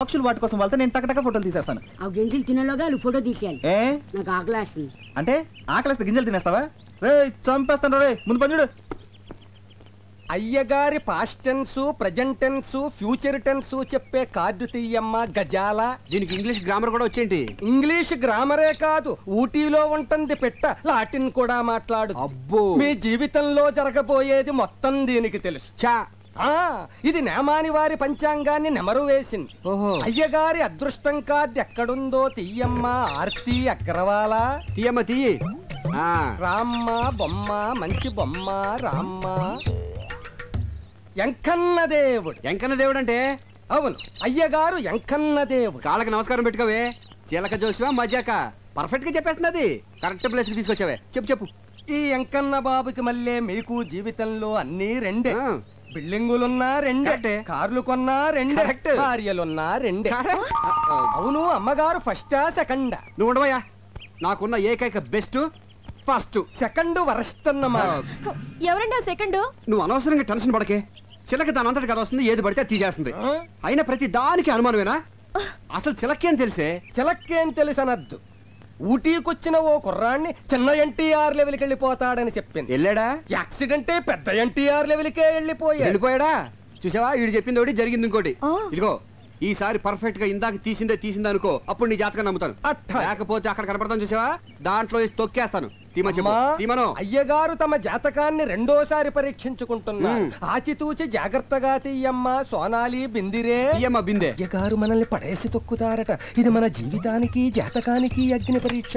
పక్షులు వాటి కోసం వెళ్తే నేను టకటక ఫోటోలు తీసేస్తాను. ఆ గింజలు తినలోగా ఫోటో తీసేయాలి. నాకు ఆకలేస్తుంది. అంటే ఆకలిస్తే గింజలు తినేస్తావా? రే చంపేస్తాను రే, ముందు పని చూడు. అయ్యగారి past tense, present tense, future tense చెప్పే కార్డు తీయమ్మ గజాల. దీనికి ఇంగ్లీష్ గ్రామర్ కూడా వచ్చేంటి? ఇంగ్లీష్ గ్రామరే కాదు, ఊటీలో ఉంటుంది పెట్ట, లాటిన్ కూడా మాట్లాడు. అబ్బో, మీ జీవితంలో జరగబోయేది మొత్తం దీనికి తెలుసు. చా ఇది నేమాని వారి పంచాంగాన్ని నెమరు వేసింది. ఓహో, అయ్యగారి అదృష్టం కార్డు ఎక్కడుందో తీయమ్మ ఆర్తి అగ్రవాల. తీయమ్మ తీయి. రామ్మ బొమ్మ, మంచి బొమ్మ రామ్మ. ఎంకన్న దేవుడు. ఎంకన్న దేవుడు అంటే? అవును, అయ్యగారు ఎంకన్న దేవుడు. కాళ్ళకి నమస్కారం పెట్టుకోవే. చిలక జోసివా మజాక పర్ఫెక్ట్ గా చెప్పేస్తున్నది. కరెక్ట్ ప్లేస్ కి తీసుకొచ్చావే. చెప్పు చెప్పు. ఈ ఎంకన్న బాబుకి మళ్ళీ మీకు జీవితంలో అన్ని రెండే. బిల్డింగులున్నా రెండే, కార్లు కొన్నా రెండే, భార్యలున్నా రెండే. అవును, అమ్మగారు ఫస్టా సెకండా? నువ్వు ఉండవయ్యా. నాకున్న ఏకైక బెస్ట్ ఫస్ట్, సెకండ్ వరస్ట్ అన్నమా. ఎవరండి సెకండ్? నువ్వు అనవసరంగా టెన్షన్ పడకే. చిలక దానంతటి కదా వస్తుంది, ఏది పడితే తీసేస్తుంది. అయినా ప్రతి దానికి అనుమానమేనా? అసలు చిలకేం తెలిసే? చిలకేం తెలుసనద్దు. ఊటీకొచ్చిన ఓ కుర్రాన్ని చిన్న ఎన్టీఆర్ లెవెల్కి వెళ్ళిపోతాడని చెప్పింది. వెళ్ళాడా? యాక్సిడెంటే పెద్ద ఎన్టీఆర్ లెవెల్కే వెళ్ళిపోయాడా? చూసావా, వీడు చెప్పింది ఒకటి, జరిగింది ఇంకోటి. ఇదిగో ఈసారి పర్ఫెక్ట్ గా ఇందాక తీసిందే అనుకో, అప్పుడు నీ జాతకం నమ్ముతాను. లేకపోతే అక్కడ కనపడతాను చూసావా, దాంట్లో తొక్కేస్తాను. అయ్యగారు తమ జాతకాన్ని రెండోసారి పరీక్షించుకుంటున్నారు. ఆచితూచి జాగ్రత్తగా తీయమ్మ సోనాలి బిందిరే. బిందే. అయ్యగారు మనల్ని పడేసి తొక్కుతారట. ఇది మన జీవితానికి జాతకానికి అగ్ని పరీక్ష.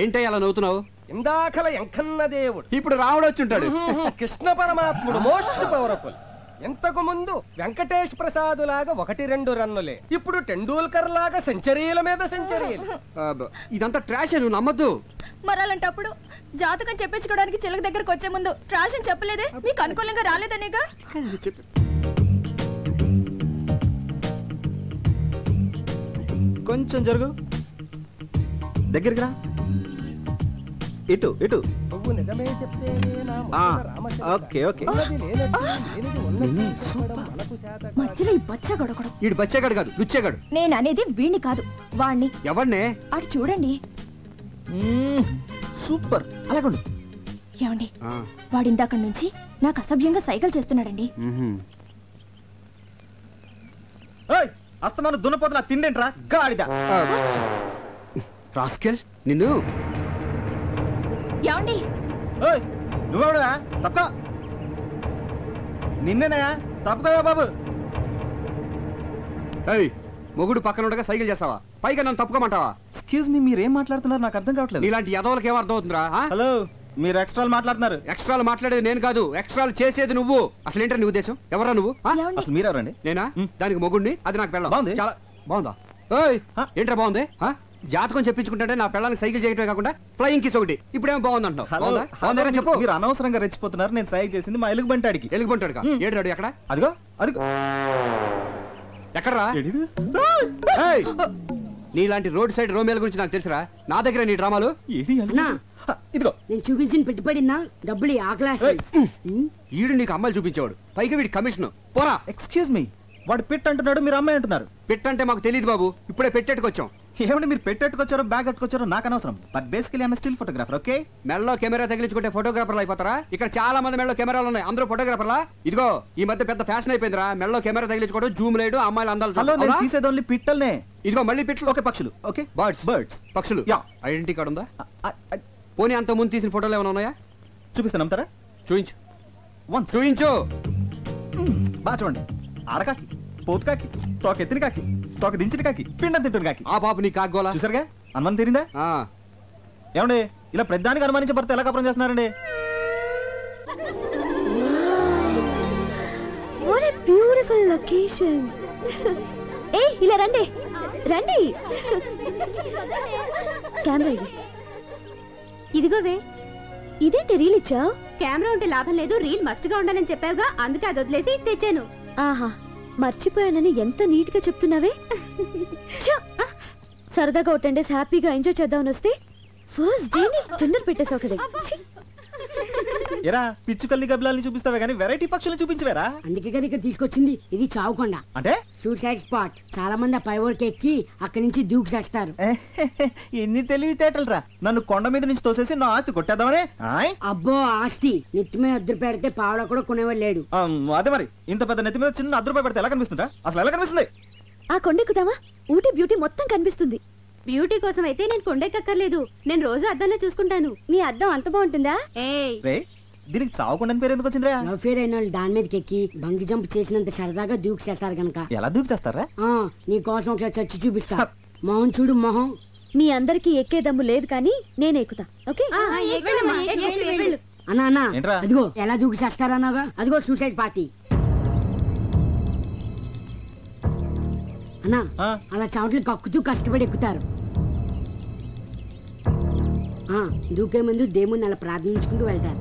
ఏంటో అలా నవ్వుతున్నావు? ఇందాకల ఎంకన్న దేవుడు, ఇప్పుడు రావుడు వచ్చి ఉంటాడు. కృష్ణ పరమాత్ముడు మోస్ట్ పవర్ఫుల్. ఇంతకు ముందు వెంకటేష్ ప్రసాద్ లాగా 1-2 రన్నులే, ఇప్పుడు టెండూల్కర్ లాగా సెంచరీల మీద సెంచరీలు. ఇదంతా ట్రాష్, నువ్వు నమ్మద్దు. మరి అలాంటప్పుడు జాతకం చెప్పించుకోవడానికి చిలక దగ్గరకు వచ్చే ముందు ట్రాష్ అని చెప్పలేదే? మీకు అనుకూలంగా రాలేదనేగా. కొంచెం జరుగు, దగ్గరికి రా. ఇటు ఇటు. నిజమే చెప్తే ఓకే ఓకే. మధ్యలో ఈ బచ్చగడొకడు. ఈడు బచ్చేగాడు కాదు, లుచ్చేగాడు. నేను అనేది వీణ్ణి కాదు, వాణ్ణి. ఎవరినే? అటు చూడండి. సూపర్. అలాగండు. ఏమండి, వాడిందాక నుంచి నాకు అసభ్యంగా సైకిల్ చేస్తున్నాడండి. అస్తమాను దున్నపోతున్నా తిండేంట్రా గాడిద. రాస్కెల్ నిన్ను. ఏమండి, నువ్వెవడా? తప్ప నిన్నేనా? తప్పుగా బాబు. మొగుడు పక్కన ఉండగా సైకిల్ చేస్తావా? పైగా నన్ను తప్పుకోమంటావా? ఎక్స్క్యూజ్ మీ, మీరేం మాట్లాడుతున్నారు నాకు అర్థం కావట్లేదు. ఇలాంటి యదవులకి ఏం అర్థం అవుతుందిరా? హలో, మీరు ఎక్స్ట్రాలు మాట్లాడుతున్నారు. ఎక్స్ట్రాలు మాట్లాడేది నేను కాదు, ఎక్స్ట్రాలు చేసేది నువ్వు. అసలు ఏంటో నీ ఉద్దేశం? ఎవరా నువ్వు? అసలు మీరెవరండి? నేనా? దానికి మొగుడిని, అది నాకు పెళ్ళం. బాగుంది. చాలా బాగుందా? ఏంట్రా బాగుంది? జాతకం చెప్పించుకుంటే నా పెళ్ళానికి సైకిల్ చేయటమే కాకుండా ఫ్లయింగ్ కిస్ ఒకటి. ఇప్పుడేమో బాగుంది అంటావు. చెప్పు. మీరు అనవసరంగా రెచ్చిపోతున్నారు. నేను సైకిల్ చేసింది మా ఎలుగుబంటాడికి. ఎలుగుబంటాడు ఏడు ఎక్కడ? అదిగో అదిగో. ఎక్కడరా? నీలాంటి రోడ్ సైడ్ రోమేల గురించి నాకు తెలుసురా. నా దగ్గర నీ డ్రామాలు. ఇదిగో నేను చూపించిన పెట్టుబడినా డబ్బులు ఆకలేస్తా. ఈడు నీకు అమ్మాయిలు చూపించేవాడు, పైగా వీడి కమిషన్. పోరా. ఎక్స్క్యూజ్ మీ, వాడు పిట్ అంటున్నాడు, మీరు అమ్మాయి అంటున్నారు. పిట్ అంటే మాకు తెలియదు బాబు, ఇప్పుడే పెట్టేట్టుకొచ్చాం. ఏమంటే మీరు పెట్టెట్టుకొచ్చారో బ్యాగ్ కట్టుకొచ్చారో నాకు అనవసరం. But basically I'm still photographer. Okay, మెడలో కెమెరా తగిలించుకుంటే ఫోటోగ్రాఫర్లు అయిపోతారా? ఇక్కడ చాలా మంది మెడలో కెమెరాలు ఉన్నాయి, అందరూ ఫోటోగ్రాఫర్లా? ఇదిగో ఈ మధ్య పెద్ద ఫ్యాషన్ అయిపోయిందిరా, మెడలో కెమెరా తగిలించుకోవడం, జూమ్ లేడు, అమ్మాయిలు అందాలు తీసేది ఓన్లీ పిట్టల్నే. ఇదిగో మళ్ళీ పిట్లు. ఓకే, పక్షులు. ఓకే, బర్డ్స్ పక్షులు. ఐడెంటిటీ కార్డు ఉందా? పోనీ అంత ముందు తీసిన ఫోటోలు ఏమైనా ఉన్నాయా? చూపిస్తాను, నమ్ముతారా? చూయించు. చూయించు. బాగా చూడండి. ఆడకాకి, పోతు కాకి, తోక ఎత్తిన కాకి, తోక దించిన కాకి, పిండం తింటున్న కాకి. ఆ పాప నీ కాగోలా చూసారుగా, అనుమానం తీరిందా? ఏమండి, ఇలా పెద్దానికి అనుమానించే భర్త ఎలా కపరం చేస్తున్నారండి? What a beautiful location. ఇలా రండి రండి. కెమెరా ఇదిగోవే. ఇదేంటి రీల్ ఇచ్చావు? కెమెరా ఉంటే లాభం లేదు, రీల్ మస్ట్ గా ఉండాలని చెప్పావుగా, అందుకే అది వదిలేసి తెచ్చాను. ఆహా, మర్చిపోయానని ఎంత నీట్ గా చెప్తున్నావే. సరదాగా ఒక 10 days హ్యాపీగా ఎంజాయ్ చేద్దామని వస్తే ఫస్ట్ డే ని టెండర్ పెట్టేసావు కదా. ఎరా పిచ్చుకల్ని గబ్బిలాల్ని చూపిస్తావే కానీ వెరైటీ పక్షుల్ని చూపించవేరా? అందుకే కదా ఇక్కడ తీసుకొచ్చింది. ఇది చావుకొండ అంటే సూసైడ్ స్పాట్. చాలా మంది ఆ పై వరకు ఎక్కి అక్కడి నుంచి దూకి చేస్తారు. ఎన్ని తెలివితేటలు రా, నన్ను కొండ మీద నుంచి తోసేసి నా ఆస్తి కొట్టేద్దామనే. అబ్బో ఆస్తి నెత్తి మీద అద్దరు పెడితే పావడ కూడా కొనేవాడు లేడు. అదే మరి, ఇంత పెద్ద నెత్తి మీద చిన్న ₹1 పెడితే ఎలా కనిపిస్తుందా? అసలు ఎలా కనిపిస్తుంది? ఆ కొండెక్కుదామా? ఊటీ బ్యూటీ మొత్తం కనిపిస్తుంది. బ్యూటీ కోసం అయితే నేను కొండెక్కర్లేదు, నేను రోజు అద్దంలో చూసుకుంటాను. నీ అద్దం అంత బాగుంటుందా? ఏయ్ రే, దీనికి చావుకుండా పేరు ఎందుకు వచ్చిందిరా? లవ్ ఫేర్ అయిన వాళ్ళు దాని మీదకి ఎక్కి బంగి జంప్ చేసినంత సరదాగా దూకి చేస్తారు కనుక. ఎలా దూకి చేస్తారా? నీ కోసం ఒకసారి చచ్చి చూపిస్తా. మొహం చూడు మొహం. మీ అందరికి ఎక్కే దమ్ము లేదు కానీ నేను ఎక్కుతా. ఓకే అన్నా అన్నా ఏంట్రా? అదిగో ఎలా దూకి చేస్తారా అన్నాగా, అదిగో సూసైడ్ పార్టీ. అన్నా అలా చెమటలు కక్కుతూ కష్టపడి ఎక్కుతారు. దూకే ముందు దేవుణ్ణి అలా ప్రార్థించుకుంటూ వెళ్తారు.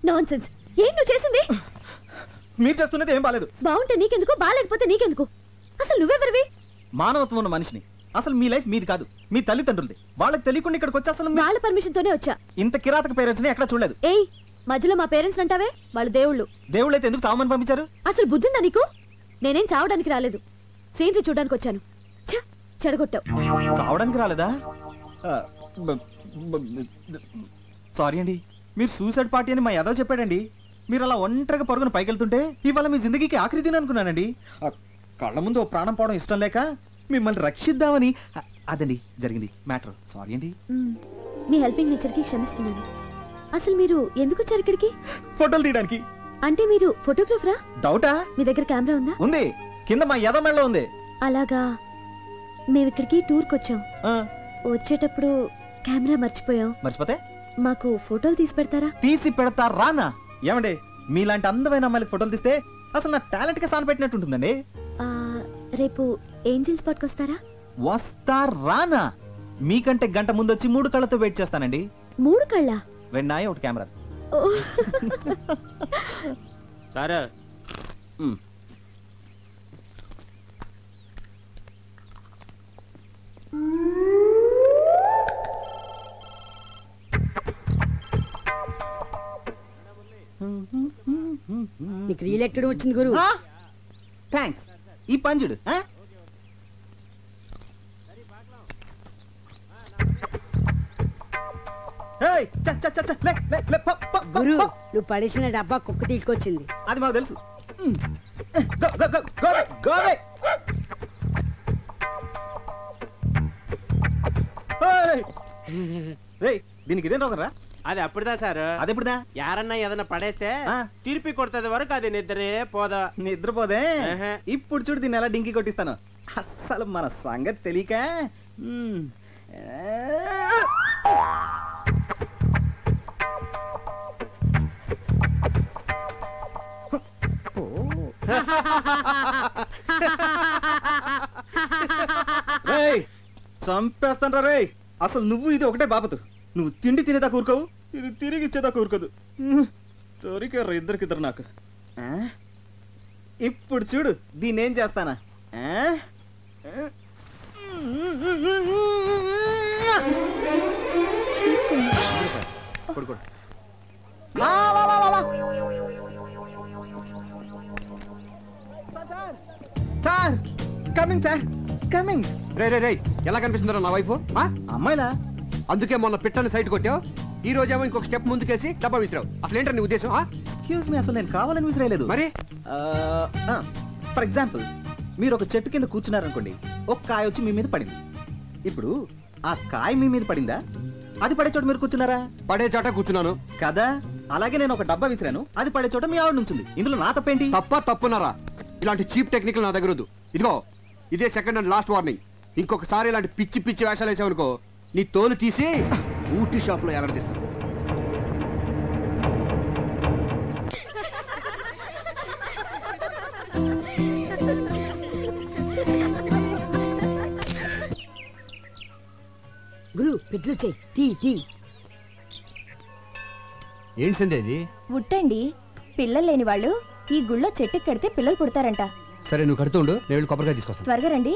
నాన్సెన్స్. ఏం నువ్వు చేసింది? మీరు చేస్తున్నది ఏం బాలేదు. బాగుంటే నీకెందుకు, బాగాలేకపోతే నీకెందుకు? అసలు నువ్వెవరివి? మానవత్వం ఉన్న మనిషిని. అసలు మీ లైఫ్ మీది కాదు, మీ తల్లిదండ్రులది. వాళ్ళకి తెలియకుండా ఇక్కడికి వచ్చి అసలు వాళ్ళ పర్మిషన్ తోనే వచ్చా. ఇంత కిరాతక పేరెంట్స్ ని ఎక్కడ చూడలేదు. ఏయ్, మధ్యలో మా పేరెంట్స్ అంటావే, వాళ్ళు దేవుళ్ళు. దేవుళ్ళు అయితే ఎందుకు చావమని పంపించారు? అసలు బుద్ధిందా నీకు? నేనేం చావడానికి రాలేదు, సీనరీ చూడడానికి వచ్చాను. చెడగొట్టావు. చావడానికి రాలేదా? సారీ అండి, మీరు సూసైడ్ పార్టీ అని మా యాదవ్ చెప్పాడండి. మీరు అలా ఒంటరిగా పరుగున పైకెళ్తుంటే ఇవాళ మీ జిందగీకి ఆఖరి దిన అనుకున్నానండి. కళ్ళ ముందు ఓ ప్రాణం పోవడం ఇష్టం లేక మిమ్మల్ని రక్షిద్దామని. అదండి జరిగింది మ్యాటర్. సారీ అండి. మీ హెల్పింగ్ నేచర్ కి క్షమిస్తున్నాను. అసలు మీరు ఎందుకు వచ్చారు ఇక్కడికి? ఫోటోలు తీయడానికి. అంటే మీరు ఫోటోగ్రాఫరా? డౌటా? మీ దగ్గర కెమెరా ఉందా? ఉంది, కింద మా యాదవ్ మెడలో ఉంది. అలాగా. మేము ఇక్కడికి టూర్కి వచ్చాం. వచ్చేటప్పుడు కెమెరా మర్చిపోయాం. మర్చిపోతే మాకు ఫోటోలు తీసి పెడతారా? తీసి పెడతా రానా? ఏమండి, మీలాంటి అందమైన అమ్మాయిలకు ఫోటోలు తీస్తే అసలు నా టాలెంట్ కి సాన పెట్టినట్టు ఉంటుందండి. రేపు ఏంజిల్ స్పాట్కి వస్తారా? వస్తా రానా? మీకంటే గంట ముందు వచ్చి 3 కళ్ళతో వెయిట్ చేస్తానండి. 3 కళ్ళ? 2 నాయ 1 కెమెరా. సరే. నీకు రీల్ ఎక్కడ వచ్చింది గురు? థ్యాంక్స్. ఈ పంజుడు గురు, నువ్వు పడేసిన డబ్బా కుక్క తీసుకొచ్చింది. అది మాకు తెలుసు. దీనికి ఇదేం రోగరా? అది అప్పుడుదా సార్. అది ఎప్పుడుదా? యారన్నా ఏదన్నా పడేస్తే తిరిపి కొడుతుంది వరకు అది నిద్రే పోదా. నిద్రపోదే. ఇప్పుడు చూడు దీన్ని ఎలా డింకి కొట్టిస్తాను. అస్సలు మన సంగతి తెలియక. చంపేస్తాను రే. అసలు నువ్వు ఇది ఒకటే బాపతు. నువ్వు తిండి తినేదా కూరుకోవు, ఇది తిరిగి ఇచ్చేదా కూరుకోదు. దొరికారు ఇద్దరికిద్దరు నాకు. ఇప్పుడు చూడు దీన్ని ఏం చేస్తానా. Sir coming, sir coming. రే రే రే, ఎలా కనిపిస్తుందో నా వైఫ్? అమ్మాయిలా? అందుకే మొన్న పిట్టని సైట్ కొట్టావు, ఈ రోజేమో ఇంకొక స్టెప్ ముందుకేసి డబ్బా విసిరావు. అసలు ఏంటో నీ ఉద్దేశం? ఎక్స్క్యూజ్ మీ, అసలు నేను కావాలని విసిరేయలేదు. మరి ఫర్ ఎగ్జాంపుల్ మీరు ఒక చెట్టు కింద కూర్చున్నారనుకోండి, ఒక కాయ వచ్చి మీ మీద పడింది. ఇప్పుడు ఆ కాయ మీ మీద పడిందా, అది పడే చోట మీరు కూర్చున్నారా? పడే చోట కూర్చున్నాను కదా. అలాగే నేను ఒక డబ్బా విసిరాను, అది పడే చోట మీ ఆవిడ నుంచింది. ఇందులో నా తప్పేంటి? తప్పున్నారా? ఇలాంటి చీప్ టెక్నిక్ నా దగ్గర వద్దు. ఇదిగో ఇదే సెకండ్ అండ్ లాస్ట్ వార్నింగ్. ఇంకొకసారి ఇలాంటి పిచ్చి పిచ్చి వేషాలు వేసావనుకో, నీ తోలు తీసి ఊటీ షాప్ లో ఎలాడదీస్తాను. గురు పెట్లు చెయ్యి, తీ తీ. ఏంటి సందే ఇది? ఉట్టండి. పిల్లలు లేని వాళ్ళు ఈ గుళ్ళో చెట్టుకి కడితే పిల్లలు పుడతారంట. సరే నువ్వు కడుతుండు, నేను వెళ్ళి కొబ్బరికాయ తీసుకొస్తాను. త్వరగా రండి.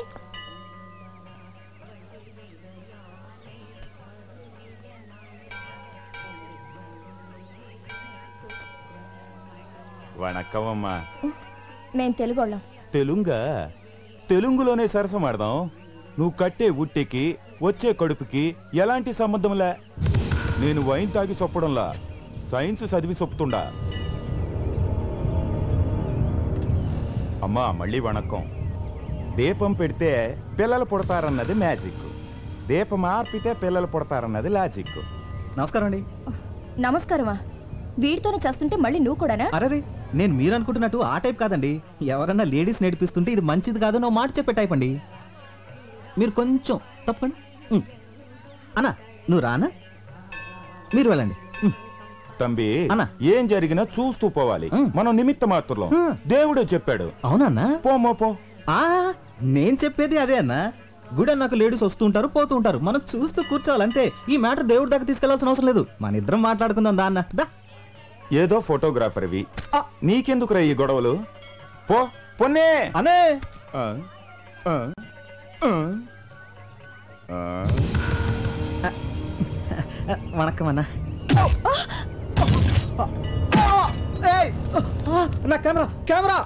వణక్కమమ్మా. మేం తెలుగోళ్ళం. తెలుంగా? తెలుగులోనే సరసమాడదాం. నువ్వు కట్టే ఉట్టెకి వచ్చే కడుపుకి ఎలాంటి సంబంధంలే. నేను వైన్ తాగి చొప్పడంలా, సైన్స్ చదివి చొప్పుతుండా. అమ్మా మళ్ళీ వణక్కం. దీపం పెడితే పిల్లలు పుడతారన్నది మ్యాజిక్, దీపం ఆర్పితే పిల్లలు పుడతారన్నది లాజిక్. నమస్కారం అండి. నమస్కారమా? వీడితోనే చేస్తుంటే మళ్ళీ నువ్వు కూడానా? అరే, నేను మీరు అనుకుంటున్నట్టు ఆ టైప్ కాదండి. ఎవరన్నా లేడీస్ నేర్పిస్తుంటే ఇది మంచిది కాదు నువ్వు మాట చెప్పే టైప్ అండి. మీరు కొంచెం తప్పండి. అన్నా నువ్వు రానా, మీరు వెళ్ళండి. తంబి అన్న. ఏం జరిగినా చూస్తూ పోవాలి. మనం నిమిత్త మాత్రం, దేవుడే చెప్పాడు. అవునన్నా? పోమో పో. నేను చెప్పేది అదే అన్నా. గుడి అన్నాక లేడీస్ వస్తూ ఉంటారు పోతూ ఉంటారు, మనం చూస్తూ కూర్చోవాలంతే. ఈ మ్యాటర్ దేవుడి దాకా తీసుకెళ్లాల్సిన అవసరం లేదు. మన ఇద్దరం మాట్లాడుకుందాం దా అన్న. దా. ఏదో ఫోటోగ్రాఫర్వి, నీకెందుకురా ఈ గొడవలు? పో పొన్నే అనే. వణక్కం అన్నా. నా కెమెరా కెమెరా.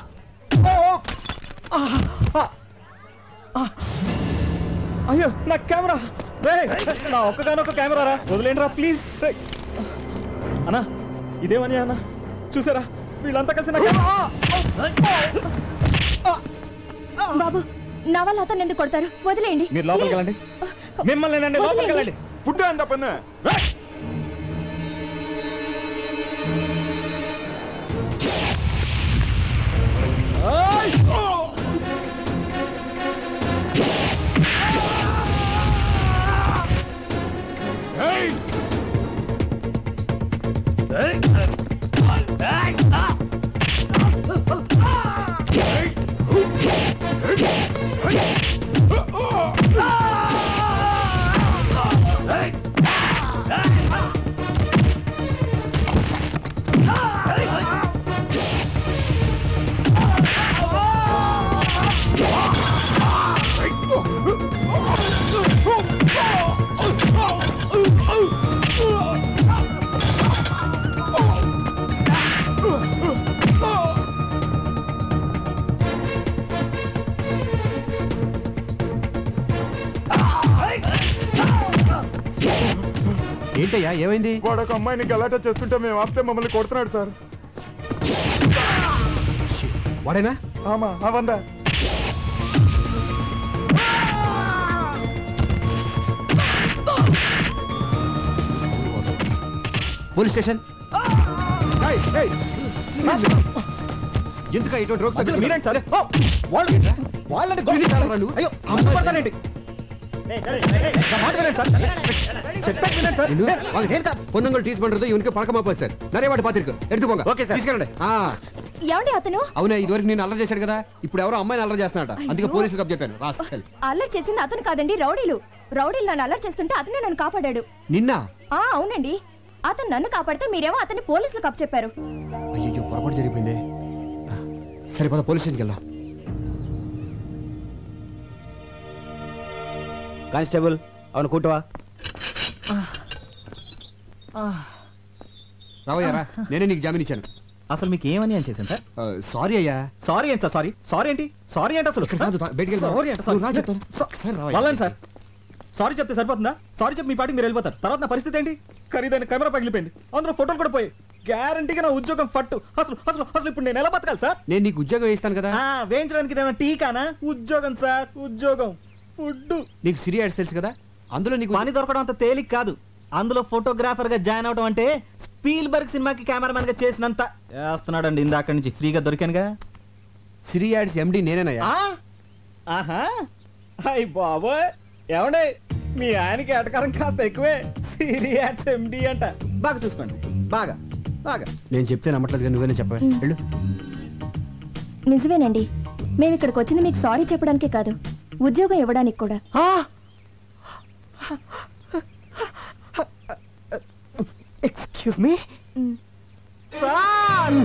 అయ్యో నా కెమెరా. నా ఒక్కగానొక్క కెమెరా రా, వదిలేండి రా ప్లీజ్. అన్నా ఇదేమని అన్న చూసారా, వీళ్ళంతా కలిసి బాబు నా వల్ల అతను ఎందుకు కొడతారు? వదిలేయండి. మీరు లోపలికి వెళ్ళండి. మిమ్మల్ని లోపలికి వెళ్ళండి. పుట్టు అంత పన్న. ఏంటయ్యా ఏమైంది? వాడు ఒక అమ్మాయిని గలాటా చేస్తుంటే మేము ఆపితే మమ్మల్ని కొడుతున్నాడు సార్. వాడేనా? ఆమా అవందా. Police station. ఎందుకు ఇటువంటి రోగ్ మీరేంటి సార్? వాళ్ళని అయ్యో అమ్ముకుంటానండి. பொண்ணுங்கள் டீஸ் பண்றது இவனுக்கு பழக்கமா போச்சு சார். நிறைய வாட்டி பாத்திருக்கு. எடுத்து போங்க. Okay sir. తీసుకెళ్ళండి. ఏమండి అతను? అవునా, ఇదివరకు నేను అల్లరి చేశాడు కదా, ఇప్పుడు ఎవరో అమ్మాయిని అల్లరి చేస్తున్నాడట. అందుకే పోలీసులకు చెప్పాను. రాస్కెల్. అల్లరి చేసింది అతను కాదండి, రౌడీలు. రౌడీలు నన్ను అల్లరి చేస్తుంటే అతనే నన్ను కాపాడాడు. నిన్న? అవునండి. అతను నన్ను కాపాడితే మీరేమో అతన్ని పోలీసులకు అప్పచెప్పారు. అయ్యో పొరపాటు జరిగిపోయింది. సరిపోదా పోలీస్ స్టేషన్కి వెళ్దాం. కానిస్టేబుల్ అవును కూటవా. రావయ్యారా, నేనే నీకు జామీన్ ఇచ్చాను. అసలు మీకు ఏమని అని చేశాను సార్? సారీ అయ్యా. సారీ ఏంటి సార్? సారీ ఏంటి? సారీ ఏంటి అసలు? వాళ్ళని సార్ సారీ చెప్తే సరిపోతుందా? సారీ చెప్పి మీ పాటికి మీరు వెళ్ళిపోతారు. తర్వాత నా పరిస్థితి ఏంటి? ఖరీదైన కెమెరా పగిలిపోయింది, అందులో ఫోటోలు కూడా పోయి. గ్యారంటీగా నా ఉద్యోగం ఫట్టు. అసలు అసలు అసలు ఇప్పుడు నేను ఎలా బతకాలి సార్? నేను నీకు ఉద్యోగం వేయిస్తాను కదా. వేయించడానికి ఏదైనా టీకానా? ఉద్యోగం సార్, ఉద్యోగం. ఫుడ్. నీకు సిరి యాడ్స్ తెలుసు కదా, అందులో నీకు పని దొరకడం అంత తేలిక కాదు. అందులో ఫోటోగ్రాఫర్ గా జాయిన్ అవడం అంటే స్పీల్బర్గ్ సినిమాకి కెమెరామెన్ గా చేసినంత చేస్తున్నాడండి. ఇందాక నుంచి ఫ్రీగా దొరికానుగా. సిరి యాడ్స్ ఎండి నేనేనయ్యా. ఆహా, అయ్ బాబోయ్, ఏమండే మీ ఆయనకి ఎటకారం కాస్త ఎక్కువే. సీరియస్ ఎండి అంట. బాగా చూసుకోండి, బాగా బాగా. నేను చెప్తే నమ్మట్లేదు కానీ నువ్వేనే చెప్పవే. వెళ్ళు. నిజమేనండి, మేము ఇక్కడికి వచ్చింది మీకు సారీ చెప్పడానికే కాదు, ఉద్యోగం ఇవ్వడానికి కూడా. Excuse me sir.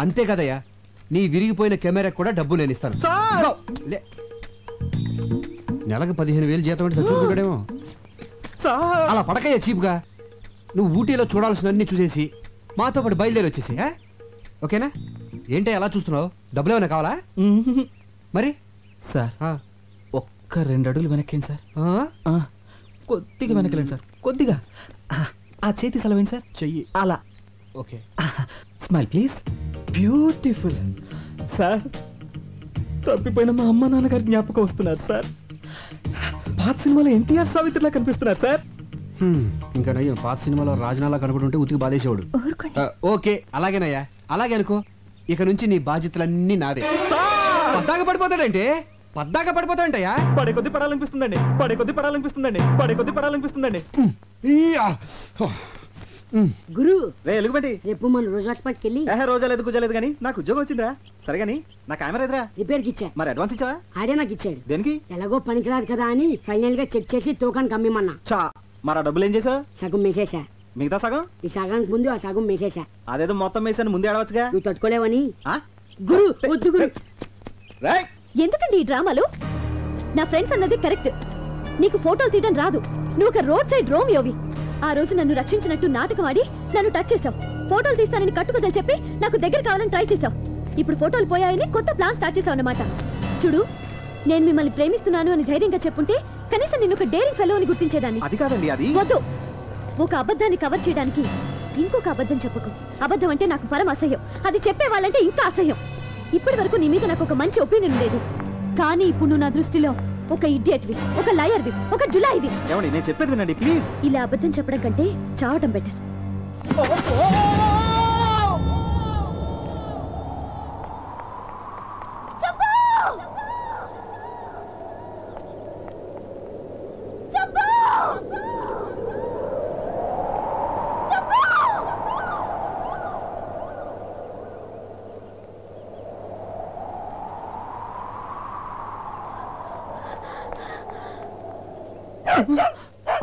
అంతే కదయ్యా, నీ విరిగిపోయిన కెమెరా కూడా డబ్బు నేను ఇస్తాను. నెలకు 15,000 జీతం అంటే చచ్చుకుంటాడేమో. అలా పడకయ్యా చీప్గా. నువ్వు ఊటీలో చూడాల్సినవన్నీ చూసేసి మాతో పాటు బయలుదేరి వచ్చేసి, ఓకేనా? ఏంటి అలా చూస్తున్నావు? డబ్బులు ఏమైనా కావాలా? మరి సార్ ఒక్క 2 అడుగులు వెనక్కిండి సార్. కొద్దిగా వెనకలేండి సార్, కొద్దిగా. ఆ చేతి సెలవేండి సార్. చెయ్యి అలా. Okay. Smile please. Beautiful. Sir తప్పిపోయిన మా అమ్మ నాన్నగారు జ్ఞాపకం వస్తున్నారు సార్. పాత సినిమాలో ఎన్టీఆర్ సావిత్రిలా కనిపిస్తున్నారు సార్. ఇంకా నయ్యం పాత సినిమాలో రాజనాలా కనుకుంటుంటే ఉతికి బాధేసేవాడు. ఓకే, అలాగేనయ్యా, అలాగే అనుకో. ఇక నుంచి నీ బాధ్యతలన్నీ నాదే. పద్దాక పడిపోతాడంటే పద్దాక పడిపోతాడంటయ్యా. పడే కొద్ది పడాలనిపిస్తుందండి, పడే కొద్ది పడాలనిపిస్తుందండి, పడే కొద్ది పడాలనిపిస్తుందండి. గురు రే ఎలుగుబంటి, రేపు మన రోజు హాస్పిటల్కి వెళ్ళి. రోజా లేదు గుజా లేదు కానీ నాకు ఉద్యోగం వచ్చిందిరా. సరే గానీ నా కెమెరా ఎదురా రిపేర్కి ఇచ్చా. మరి అడ్వాన్స్ ఇచ్చావా? ఆడే నాకు ఇచ్చాడు. దేనికి? ఎలాగో పనికిరాదు కదా అని ఫైనల్ గా చెక్ చేసి తోకానికి అమ్మేమన్నా. చా, మరి ఆ డబ్బులు ఏం చేసావు? సగం మేసేసా. మిగతా సగం? ఈ సగానికి ముందు ఆ సగం మేసేసా. అదేదో మొత్తం వేసాను ముందే అడవచ్చుగా. నువ్వు తట్టుకోలేవని. గురు వద్దు గురు. ఎందుకండి ఈ డ్రామాలు? నా ఫ్రెండ్స్ అన్నది కరెక్ట్. నీకు ఫోటోలు తీయడం రాదు, నువ్వు ఒక రోడ్ సైడ్ రోమియోవి. ఆ రోజు నన్ను రక్షించినట్టు నాటకం ఆడి నన్ను టచ్ చేసావు. ఫోటోలు తీస్తానని కట్టుకథలు చెప్పి నాకు దగ్గర కావాలని ట్రై చేసావు. ఇప్పుడు ఫోటోలు పోయాయని కొత్త ప్లాన్ స్టార్ట్ చేసావు అన్నమాట. చూడు, నేను మిమ్మల్ని ప్రేమిస్తున్నాను అని ధైర్యంగా చెప్పుంటే కనీసం నేను ఒక డేరింగ్ ఫెలో అని గుర్తించేదాన్ని. అది కాదండి, అది వద్దు. ఒక అబద్ధాన్ని కవర్ చేయడానికి ఇంకొక అబద్ధం చెప్పకు. అబద్ధం అంటే నాకు పరమ అసహ్యం, అది చెప్పే వాళ్ళంటే ఇంకా అసహ్యం. ఇప్పటి వరకు నీ మీద నాకు ఒక మంచి ఒపీనియన్ ఉండేది, కానీ ఇప్పుడు నువ్వు నా దృష్టిలో ఒక ఇడియట్వి, ఒక లయర్వి, ఒక జులాయివి. ఏమండి నేను చెప్పేది వినండి ప్లీజ్. ఇలా అబద్ధం చెప్పడం కంటే చావటం బెటర్.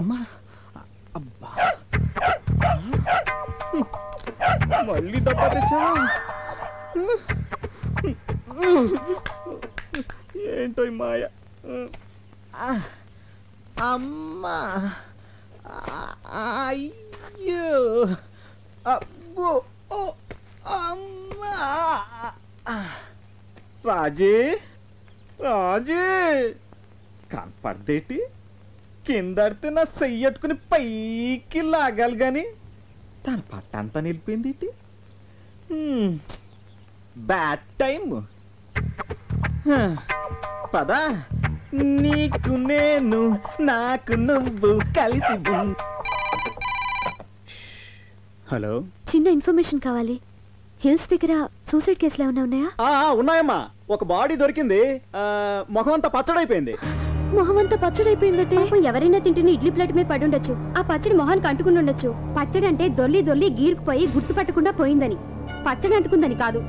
అమ్మా, అబ్బా, మళ్ళీ డబ్బా తెచ్చావా? ఏంటో ఈ మాయ. అమ్మా, అయ్యో, అబ్బో, అమ్మా. రాజీ, రాజీ, కనపడదేటి? కిందడితే నా చెయ్యట్టుకుని పైకి లాగాలి గాని తన పట్టంతా నిలిపింది. Bad time. పదా, నీకు నేను, నాకు నువ్వు కలిసి. హలో, చిన్న ఇన్ఫర్మేషన్ కావాలి. హిల్స్ దగ్గర సూసైడ్ కేసులు ఏమైనా ఉన్నాయా? ఉన్నాయమ్మా. ఒక బాడీ దొరికింది, ముఖం అంతా పచ్చడైపోయింది. మొహమంతా పచ్చడైపోయిందటే. ఎవరైనా తింటున్న ఇడ్లీ ప్లేట్ మీద పడి ఉండొచ్చు. ఆ పచ్చడి మొహానికి అంటుకుని ఉండొచ్చు. పచ్చడి అంటే దొల్లి దొల్లి గీరుకుపోయి గుర్తుపట్టకుండా పోయిందని, పచ్చడి అంటుకుందని కాదు.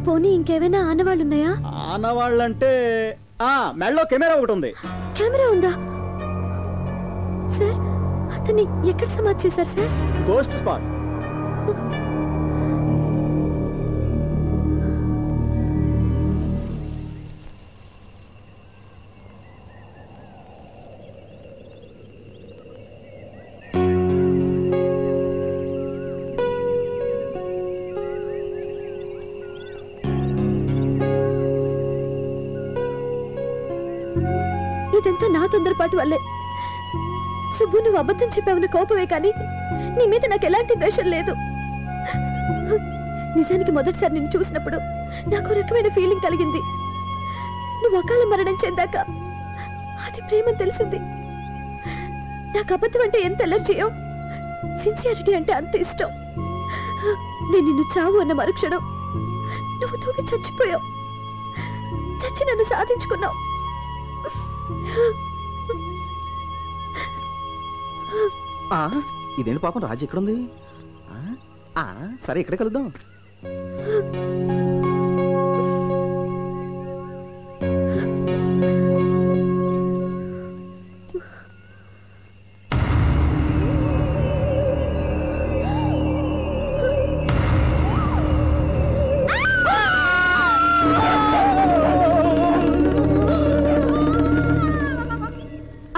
పోనీ ఇంకేమైనా ఆనవాళ్ళు ఉన్నాయా? ఆనవాళ్ళంటే మెడలో కెమెరా ఒకటి ఉంది. కెమెరా ఉందా సార్? అతన్ని ఎక్కడ సమాధి చేశారు సార్? Ghost spot. ఇదంతా నా తొందరపాటు వల్లే. సుబ్బు నువ్వు అబద్ధం చెప్పావన్న కోపమే కానీ నీ మీద నాకు ఎలాంటి ద్వేషం లేదు. నిజానికి మొదటిసారి నిన్ను చూసినప్పుడు నాకు రకమైన ఫీలింగ్ కలిగింది. నువ్వు అకాల మరణం చెందాక అది ప్రేమని తెలిసింది. నాకు అబద్ధం అంటే ఎంత ఎలర్జీయో, సిన్సియారిటీ అంటే అంత ఇష్టం. నేను నిన్ను చావు అన్న మరుక్షణం నువ్వు తూగి చచ్చిపోయావు. చచ్చి నన్ను సాధించుకున్నావు. ఇదేంటి పాపం రాజు ఎక్కడుంది? సరే ఇక్కడే కలుద్దాం.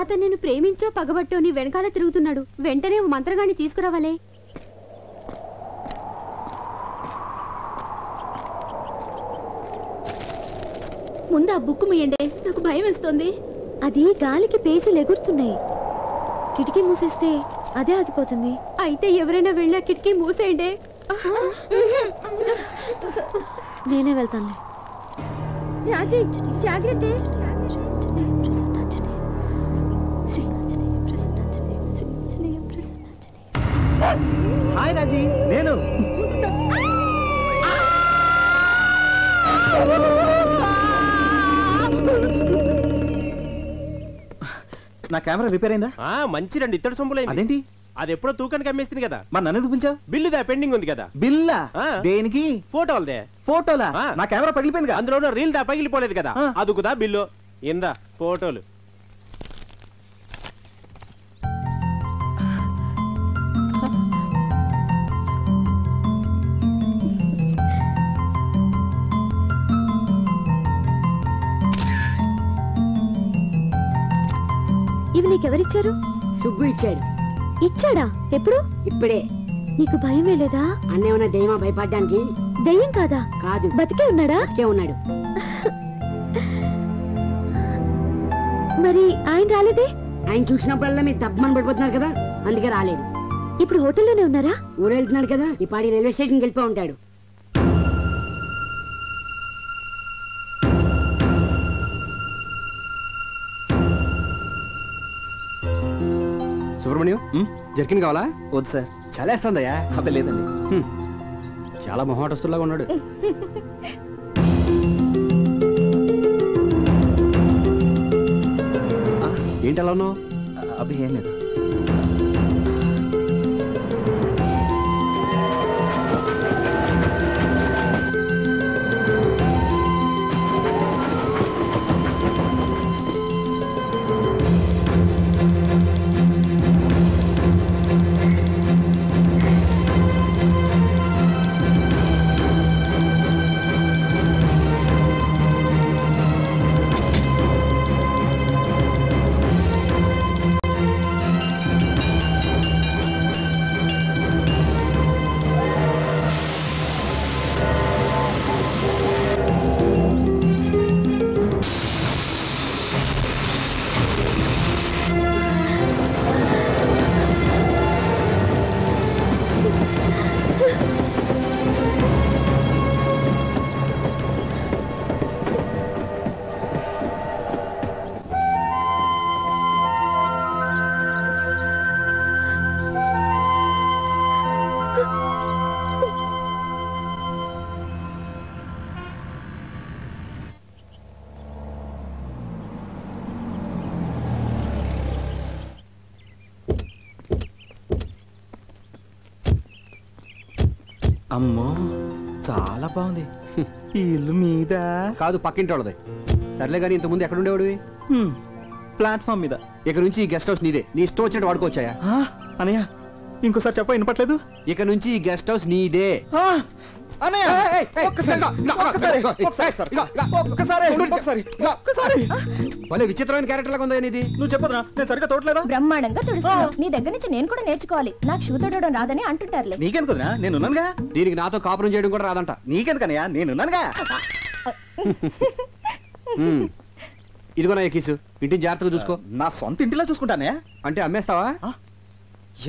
అతను నేను ప్రేమించో పగబట్టో నీ వెనకాల తిరుగుతున్నాడు. వెంటనే ఓ మంత్రగాన్ని తీసుకురావాలే. ముందు ఆ బుక్ ముయ్యండి, నాకు భయం వేస్తుంది. అది గాలికి పేజీలు ఎగురుతున్నాయి. కిటికీ మూసేస్తే అదే ఆగిపోతుంది. అయితే ఎవరైనా వెళ్ళా కిటికీ మూసేయండి. నేనే వెళ్తాను. జాగ్రత్త. హాయ్ రాజీ, నేను. నా కెమెరా రిపేర్ అయిందా? మంచి రండి, ఇత్తడి సొమ్ములైంది. అదేంటి? అది ఎప్పుడో తూకానికి అమ్మేస్తుంది కదా. మరి నన్ను ఎందుకు పిలిచావు? బిల్లుదా పెండింగ్ ఉంది కదా. బిల్లా? దేనికి? ఫోటోలదే. ఫోటోలా? నా కెమెరా పగిలిపోయింది కదా. అందులో రీల్ దా పగిలిపోలేదు కదా, అదుకుదా బిల్లు. ఇందా ఫోటోలు. ఇవి నీకెవరిచ్చారు? సుబ్బు ఇచ్చాడు. ఇచ్చాడా? ఎప్పుడు? ఇప్పుడే. నీకు భయం వేలేదా? అన్నేమన్నా దయ్యమా భయపడ్డానికి? దయ్యం కాదా? కాదు. బతికే ఉన్నాడా? బతికే ఉన్నాడు. మరి ఆయన రాలేదే? ఆయన చూసినప్పుడల్లా మీరు తప్పమని పడిపోతున్నారు కదా, అందుకే రాలేదు. ఇప్పుడు హోటల్లోనే ఉన్నారా? ఊరెళ్తున్నాడు కదా, ఈ పాడి రైల్వే స్టేషన్కి వెళ్ళిపో ఉంటాడు. సుబ్రహ్మణ్యం, జర్కిన్ కావాలా? వద్దు సార్. చలేస్తుందయ్యా. అబ్బే లేదండి. చాలా మొహమాటస్తులాగా ఉన్నాడు. ఏంటి అలా ఉన్నావు? అబ్బే ఏం లేదు. అమ్మో చాలా బాగుంది. ఈ ఇల్లు మీద కాదు, పక్కింటి వాళ్ళది. సర్లే కానీ ఇంతకుముందు ఎక్కడ ఉండేవాడివి? ప్లాట్ఫామ్ మీద. ఇక నుంచి ఈ గెస్ట్ హౌస్ నీదే, నీ ఇష్టం వచ్చినట్టు వాడుకోవచ్చాయా? అనయ్య ఇంకోసారి చెప్ప వినపట్లేదు. ఇక నుంచి ఈ గెస్ట్ హౌస్ నీదే. భలే విచిత్రమైన క్యారెక్టర్ లాగా ఉందా నీది? నువ్వు చెప్పదురా, నేను సరిగ్గా తోటలేదా? బ్రహ్మాండంగా తుడుస్తున్నావు. నీ దగ్గర నుంచి నేను కూడా నేర్చుకోవాలి. నాకు షూ తొడవడం రాదని అంటుంటారులే. నీకెందుకురా, నేనున్నానుగా. దీనికి నాతో కాపురం చేయడం కూడా రాదంట. నీకెందుకనయ్యా, నేనున్నానుగా. ఇదిగో నా కీసు, ఇంటిని జాగ్రత్తగా చూసుకో. నా సొంత ఇంటిలా చూసుకుంటానే. అంటే అమ్మేస్తావా?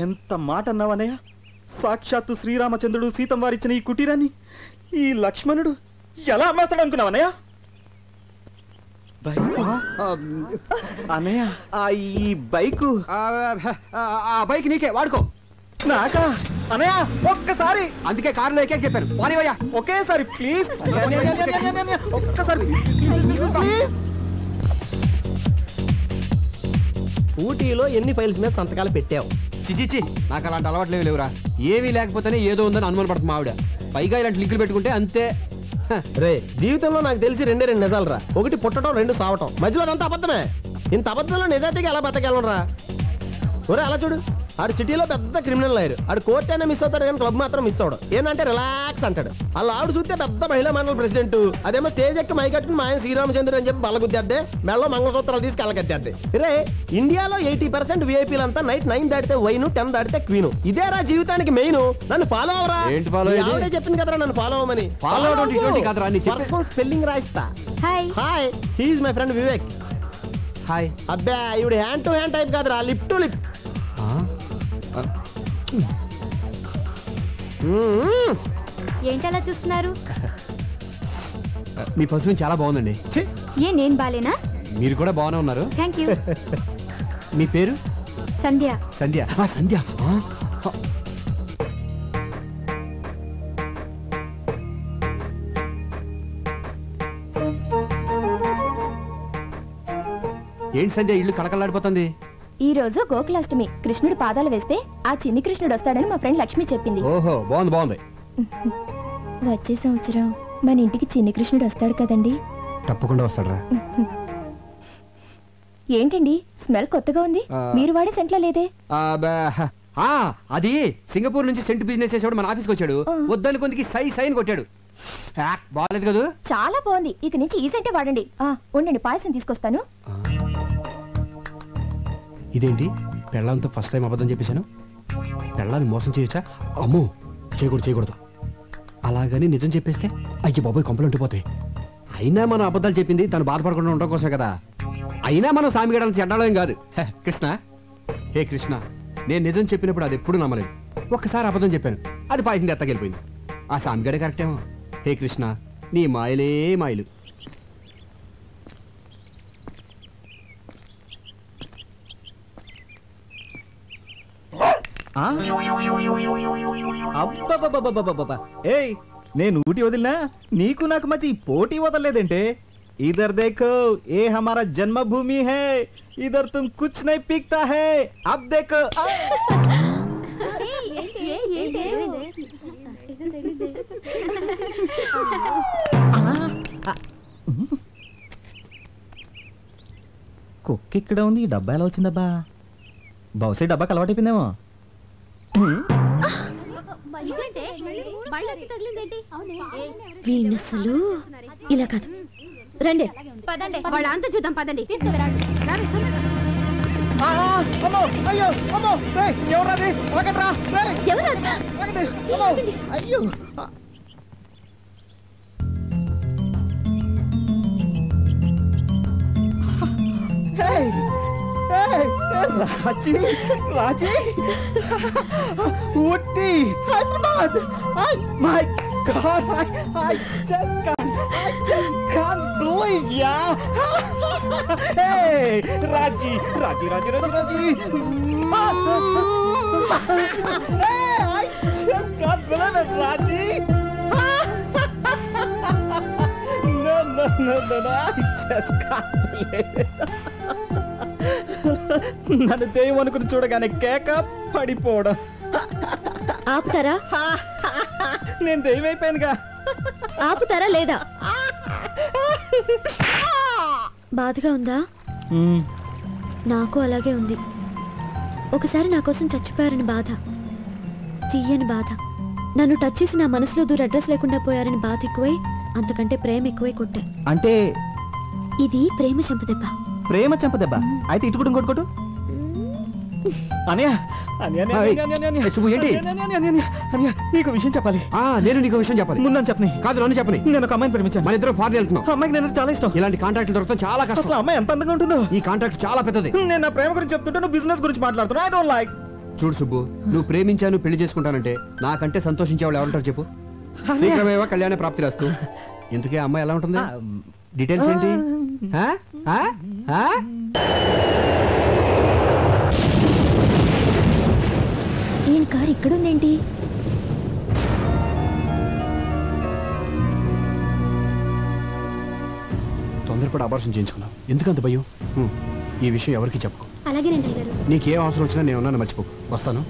ఎంత మాట అన్నావనయ్య. సాక్షాత్తు శ్రీరామచంద్రుడు సీతం వారిచ్చిన ఈ కుటీరాన్ని ఈ లక్ష్మణుడు ఎలా అమ్మేస్తాడు అనుకున్నావనయ్య? అన్నయ్య ఈ బైకు ఆ బైక్ నీకే, వాడుకో. నాకా అన్నయ్య? ఒక్కసారి. అందుకే కారులో ఎక్కే చెప్పాను. పోనీవయ్యా. ఒకేసారి ప్లీజ్. ఒక్కసారి ప్లీజ్. ఊటీలో ఎన్ని ఫైల్స్ మీద సంతకాలు పెట్టావు? చిచిచి, నాకు అలాంటి అలవాట్లు లేవురా. ఏమీ లేకపోతేనే ఏదో ఉందని అనుమాన పడుతుంది ఆవిడ. పైగా ఇలాంటి లింకులు పెట్టుకుంటే అంతే. రే, జీవితంలో నాకు తెలిసి రెండే రెండు నిజాలు రా. ఒకటి పుట్టడం, రెండు సావటం. మధ్యలో అదంతా అబద్ధమే. ఇంత అబద్ధంలో నిజాయితీగా ఎలా బతకగలరా? ఒరే అలా చూడు, ఆడు సిటీలో పెద్ద క్రిమినల్ లాయర్. ఆడు కోర్ట్ అయినా మిస్ అవుతాడు కానీ క్లబ్ మాత్రం మిస్ అవడు. ఏంటంటే రిలాక్స్ అంటాడు. అలా ఆవిడ చూస్తే పెద్ద మహిళా మండలి ప్రెసిడెంట్. అదేమో స్టేజ్ ఎక్కి మై కట్టుకుని మా ఆయన శ్రీరామచంద్రుడు అని చెప్పి బలగుద్దేద్దే, మెళ్ళో మంగళసూత్రాలు తీసుకు వెళ్ళగద్దేద్దే. రే, ఇండియాలో 80% విఐపీలంతా నైట్ 9 దాటితే వైన్, 10 దాటితే క్వీన్. ఇదేరా జీవితానికి మెయిన్. నన్ను ఫాలో అవరా. ఏంటి ఫాలో? ఆవిడే చెప్పింది కదరా నన్ను ఫాలో అవ్వమని. ఫాలో అవడం స్పెల్లింగ్ రాయిస్తా. Hi hi, he's my friend Vivek. Hi. అబ్బా, ఇవిడ హ్యాండ్ టు హ్యాండ్ టైప్ కాదురా, లిప్ టు లిప్. ఏంటలా చూస్తున్నారు? మీ పర్ఫ్యూమ్ చాలా బాగుందండి. ఏ నేను బాలేనా? మీరు కూడా బాగానే ఉన్నారు. Thank you. మీ పేరు? సంధ్య. సంధ్య. సంధ్య. ఏంటి సంధ్య ఇల్లు కళకళలాడిపోతుంది? ఈ రోజు గోకులాష్టమి. కృష్ణుడు పాదాలు వేస్తే ఆ చిన్ని కృష్ణుడు వస్తాడని మా ఫ్రెండ్ లక్ష్మి చెప్పింది. ఓహో, బాగుంది బాగుంది. వచ్చే సంవత్సరం మన ఇంటికి చిన్ని కృష్ణుడు వస్తాడు కదండి? తప్పకుండా వస్తాడురా. ఏంటండి స్మెల్ కొత్తగా ఉంది? మీరు వాడే సెంట్లో లేదే? అది సింగపూర్ నుంచి సెంట్ బిజినెస్ చేసేవాడు మన ఆఫీస్కి వచ్చాడు. వద్దని కొందికి సైన్ కొట్టాడు. బాగాలేదు కదా? చాలా బాగుంది. ఇక నుంచి ఈ సెంటే వాడండి. ఉండండి, పాయసం తీసుకొస్తాను. ఇదేంటి, పెళ్ళంతో ఫస్ట్ టైం అబద్ధం చెప్పేశాను. పెళ్ళాన్ని మోసం చేయొచ్చా? అమ్మో, చేయకూడదు. అలాగని నిజం చెప్పేస్తే అయ్యి బాబోయ్ కొంపలు ఉండిపోతాయి. అయినా మనం అబద్ధాలు చెప్పింది తను బాధపడకుండా ఉండడం కోసమే కదా. అయినా మనం సామిగడాలను చెడ్డాలేం కాదు. కృష్ణ, హే కృష్ణ, నేను నిజం చెప్పినప్పుడు అది ఎప్పుడు నమ్మలేదు. ఒక్కసారి అబద్ధం చెప్పాను, అది పాయసం ఎత్తకెళ్ళిపోయింది. ఆ సామిగడే కరెక్టేమో. హే కృష్ణ, నీ మాయలే మాయలు. ఏయ్, నేను ఊటి వదిలినా నీకు నాకు మధ్య పోటీ వదలలేదంటే? ఇధర్ देखो, ये हमारा जन्मभूमि है. इधर तुम कुछ नहीं पीकता है. अब देखो. కుక్క ఇక్కడ ఉంది. ఈ డబ్బా ఎలా వచ్చిందబ్బా? బహుశా డబ్బాకి అలవాటైపోయిందేమో. వీణసలు ఇలా కాదు. రండి వాళ్ళంతా చూద్దాం, పదండి. అయ్యో, Raji, Raji, Ooty, Hyderabad. My God, I just can't believe ya. Hey, Raji. Hey, I just can't believe it, Raji. No, I just can't believe it. నన్ను దెయ్యం అనుకుని చూడగానే కేక పడిపోవడం. ఆపుతారా? నేను దెయ్యం అయిపోయానుగా. ఆపుతారా లేదా? బాధగా ఉందా? నాకు అలాగే ఉంది. ఒకసారి నా కోసం చచ్చిపోయారని బాధ, తీయని బాధ. నన్ను టచ్ చేసి నా మనసులో దూర అడ్రస్ లేకుండా పోయారని బాధ ఎక్కువై, అంతకంటే ప్రేమ ఎక్కువై కొట్టా. అంటే ఇది ప్రేమ చెంపదెబ్బ. ప్రేమ చెంపదెబ్బ అయితే ఇటు కూడా కొట్టుకోటు. అన్నయ్య నీకు విషయం చెప్పాలి. నేను నీకు విషయం చెప్పాలి. ముందని చెప్పని. కాదు నన్ను చెప్పని. నేను ఒక అమ్మాయిని ప్రేమించాను. మన ఇద్దరం ఫారెన్ వెళ్తున్నాం. అమ్మాయికి నేను చాలా ఇష్టం. ఇలాంటి కాంట్రాక్ట్ దొరకడం చాలా కష్టం. అసలు అమ్మాయి ఎంత అందంగా ఉంటుందో. ఈ కాంట్రాక్ట్ చాలా పెద్దది. నేను నా ప్రేమ గురించి చెప్తుంటే నువ్వు బిజినెస్ గురించి మాట్లాడుతున్నా. I don't like. చూడు సుబ్బు, నువ్వు ప్రేమించాను పెళ్లి చేసుకుంటానంటే నాకంటే సంతోషించే వాళ్ళు ఎవరంటారు చెప్పు? శీఘ్రమేవా కళ్యాణ ప్రాప్తి రాస్తూ. ఇంతకీ అమ్మాయి ఎలా ఉంటుంది? డీటెయిల్స్ ఏంటి? ఈయన కార్ ఇక్కడుందేంటి? తొందరపడి అబార్షన్ చేయించుకున్నావు. ఎందుకంత భయం? ఈ విషయం ఎవరికి చెప్పకు. అలాగేనండి గారు. నీకేం అవసరం వచ్చినా నేను ఉన్నాను, మర్చిపోకు. వస్తాను.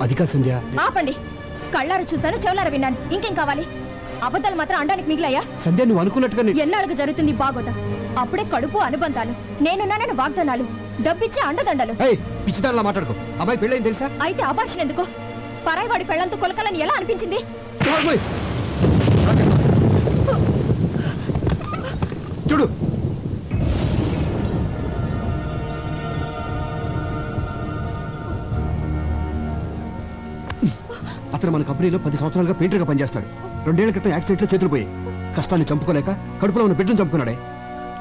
అది కాదు సంధ్య. ఆపండి. కళ్ళారు చూశాను, చెవులారు విన్నాను. ఇంకేం కావాలి? అబద్ధాలు మాత్రం అండానికి మిగిలాయా? సంధ్య, నువ్వు అనుకున్నట్టుగా ఎన్నాళ్ళకు జరుగుతుంది బాగోదా? అప్పుడే కడుపు అనుబంధాలు, నేనున్నానని వాగ్దానాలు, డబ్బిచ్చే అండదండలు. పిచ్చిదానిలా మాట్లాడుకో. అబ్బాయి పెళ్ళైంది తెలుసా? అయితే అబార్షన్ ఎందుకు? పరాయివాడి పెళ్లంతో కొలకలని ఎలా అనిపించింది? చూడు, అతను మన కంపెనీలో 10 సంవత్సరాలుగా పెయింటర్గా పనిచేస్తున్నాడు. 2 ఏళ్ల క్రితం యాక్సిడెంట్లో చేతులు పోయి కష్టాన్ని చంపుకోలేక కడుపులో ఉన్న బిడ్డను చంపుకున్నాడే.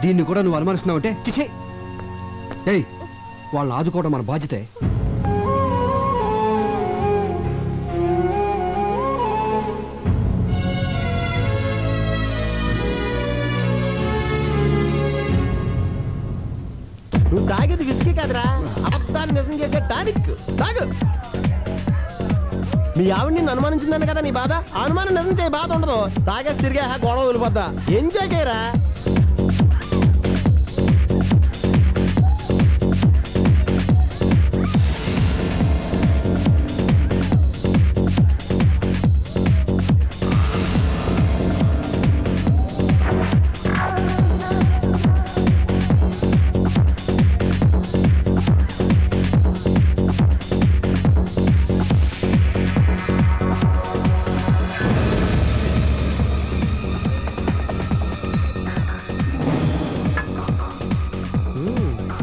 దీన్ని కూడా నువ్వు అనుమానిస్తున్నావంటే చిచే. ఏయ్, వాళ్ళని ఆదుకోవడం మన బాధ్యతే. నువ్వు తాగేది విసికి కాదురా, అబద్ధాన్ని నిజం చేసే టానిక్. తాగు. మీ ఆవిడ నిన్ను అనుమానించిందని కదా నీ బాధ. అనుమానం నిజం చేయ బాధ ఉండదు. తాగేసి తిరిగా గొడవ వదిలిపోద్దా. ఎంజాయ్ చేయరా.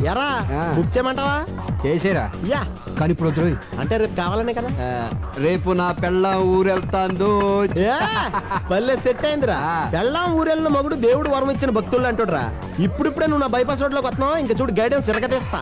ఎరా బుక్ చేయమంటావా? చేసేరా. యా. కానీ ఇప్పుడు వద్దు. అంటే రేపు కావాలనే కదా. రేపు నా పెళ్ళాం ఊరెళ్తాందో. పల్లె సెట్ అయిందిరా. పెళ్ళాం ఊరెళ్ళిన మగుడు దేవుడు వరం ఇచ్చిన భక్తులు అంటుడ్రా. ఇప్పుడిప్పుడే నువ్వు నా బైపాస్ రోడ్ లోకి వస్తున్నావు. ఇంకా చూడు గైడెన్స్ తిరగతీస్తా.